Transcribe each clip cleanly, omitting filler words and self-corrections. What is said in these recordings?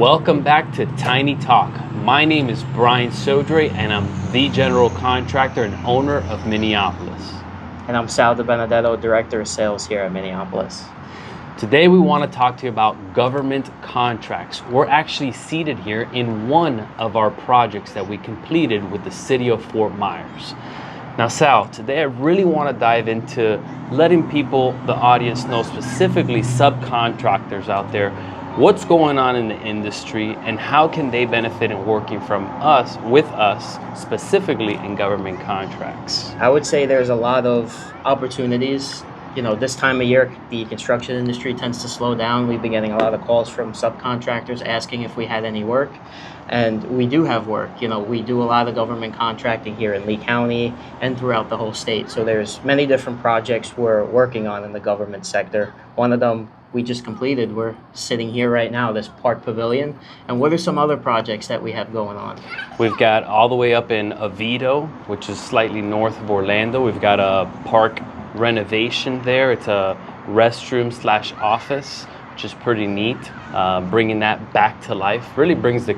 Welcome back to Tiny Talk. My name is Brian Sodre and I'm the general contractor and owner of Miniopolis. And I'm Sal DiBenedetto, Director of Sales here at Miniopolis. Today we want to talk to you about government contracts. We're actually seated here in one of our projects that we completed with the city of Fort Myers. Now Sal, today I really want to dive into letting people, the audience, know specifically subcontractors out there, what's going on in the industry and how can they benefit in working with us, specifically in government contracts. I would say there's a lot of opportunities. You know, this time of year, the construction industry tends to slow down. We've been getting a lot of calls from subcontractors asking if we had any work. And we do have work. You know, we do a lot of government contracting here in Lee County and throughout the whole state. So there's many different projects we're working on in the government sector. One of them we just completed. We're sitting here right now, this park pavilion. And what are some other projects that we have going on? We've got all the way up in Oviedo, which is slightly north of Orlando. We've got a park renovation there. It's a restroom/office, which is pretty neat. Bringing that back to life really drives the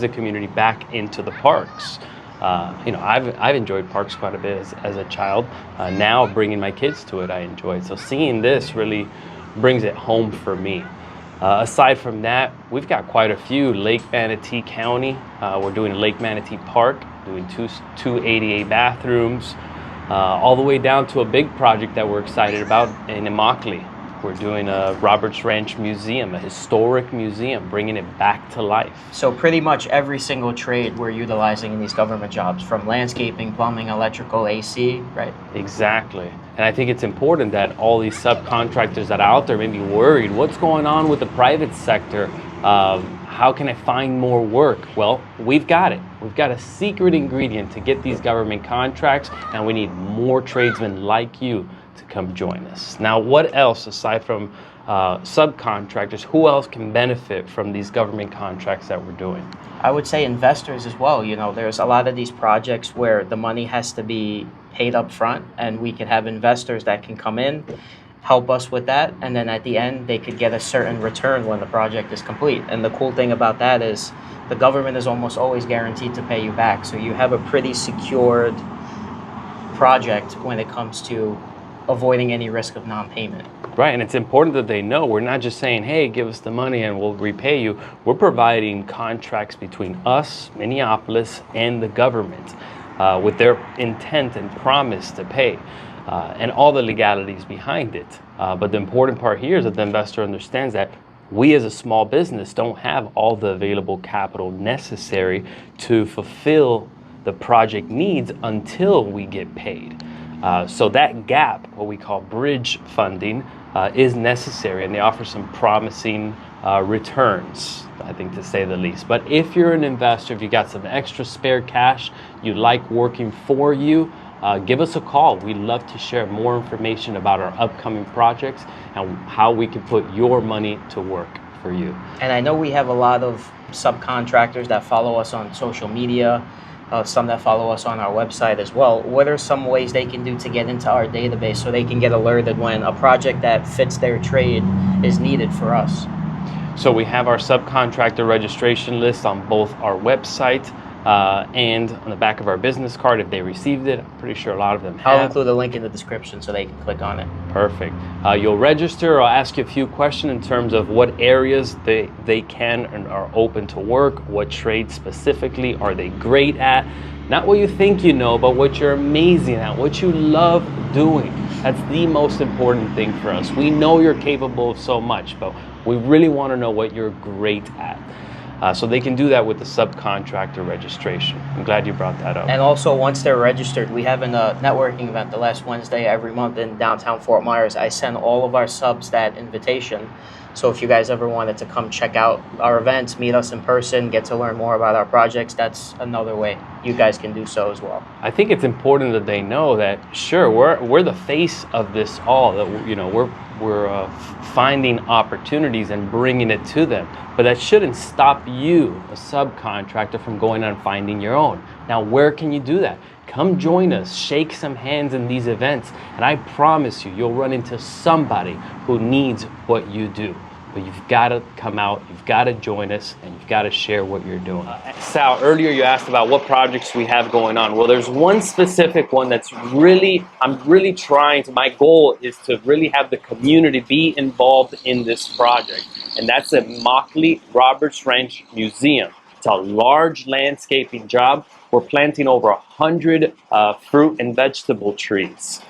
community back into the parks. I've enjoyed parks quite a bit as a child. Now bringing my kids to it, I enjoy it. So seeing this really brings it home for me. Aside from that, we've got quite a few. Lake Manatee County, we're doing Lake Manatee Park, doing two ADA bathrooms, all the way down to a big project that we're excited about in Immokalee. We're doing a Roberts Ranch Museum, a historic museum, bringing it back to life. So pretty much every single trade we're utilizing in these government jobs, from landscaping, plumbing, electrical, AC, right? Exactly. And I think it's important that all these subcontractors that are out there may be worried, what's going on with the private sector? How can I find more work? Well, we've got it. We've got a secret ingredient to get these government contracts, and we need more tradesmen like you to come join us. Now, what else, aside from subcontractors, who else can benefit from these government contracts that we're doing? I would say investors as well. You know, there's a lot of these projects where the money has to be paid up front, and we could have investors that can come in, help us with that, and then at the end they could get a certain return when the project is complete. And the cool thing about that is the government is almost always guaranteed to pay you back. So you have a pretty secured project when it comes to avoiding any risk of non-payment. Right, and it's important that they know we're not just saying, hey, give us the money and we'll repay you. We're providing contracts between us, Miniopolis, and the government with their intent and promise to pay and all the legalities behind it. But the important part here is that the investor understands that we as a small business don't have all the available capital necessary to fulfill the project needs until we get paid. So that gap, what we call bridge funding, is necessary, and they offer some promising returns, I think, to say the least. But if you're an investor, if you got some extra spare cash, you like working for you, give us a call. We'd love to share more information about our upcoming projects and how we can put your money to work for you. And I know we have a lot of subcontractors that follow us on social media, some that follow us on our website as well. What are some ways they can do to get into our database so they can get alerted when a project that fits their trade is needed for us? So we have our subcontractor registration list on both our website and on the back of our business card if they received it. I'm pretty sure a lot of them have. I'll include a link in the description so they can click on it. Perfect. You'll register. I'll ask you a few questions in terms of what areas they can and are open to work, what trades specifically are they great at. Not what you think you know, but what you're amazing at, what you love doing. That's the most important thing for us. We know you're capable of so much, but we really want to know what you're great at. So they can do that with the subcontractor registration. I'm glad you brought that up. And also, once they're registered, we have a networking event the last Wednesday every month in downtown Fort Myers. I send all of our subs that invitation. So if you guys ever wanted to come check out our events, meet us in person, get to learn more about our projects, that's another way you guys can do so as well. I think it's important that they know that, sure, we're the face of this all, that, you know, we're finding opportunities and bringing it to them. But that shouldn't stop you, a subcontractor, from going out and finding your own. Now, where can you do that? Come join us, shake some hands in these events, and I promise you, you'll run into somebody who needs what you do. but you've got to come out, you've got to join us, and you've got to share what you're doing. Sal, earlier you asked about what projects we have going on. Well, there's one specific one that's I'm really trying to, my goal is to really have the community be involved in this project, and that's the Immokalee Roberts Ranch Museum. It's a large landscaping job. We're planting over 100 fruit and vegetable trees.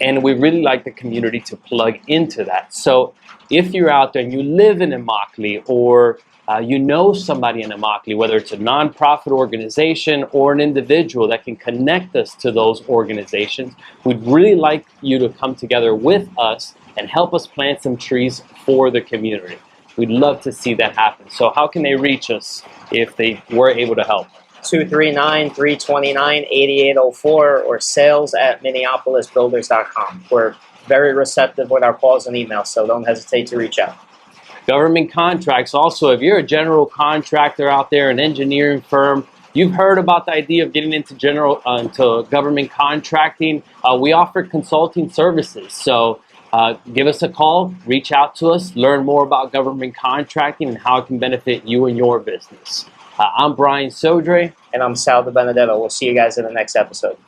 And we really like the community to plug into that. So if you're out there and you live in Immokalee, or you know somebody in Immokalee, whether it's a nonprofit organization or an individual that can connect us to those organizations, we'd really like you to come together with us and help us plant some trees for the community. We'd love to see that happen. So how can they reach us if they were able to help? 239-329-8804 or sales@miniopolisbuilders.com. We're very receptive with our calls and emails, so don't hesitate to reach out. Government contracts. Also, if you're a general contractor out there, an engineering firm, you've heard about the idea of getting into into government contracting. We offer consulting services. So give us a call, reach out to us, learn more about government contracting and how it can benefit you and your business. I'm Brian Sodre. And I'm Sal DiBenedetto. We'll see you guys in the next episode.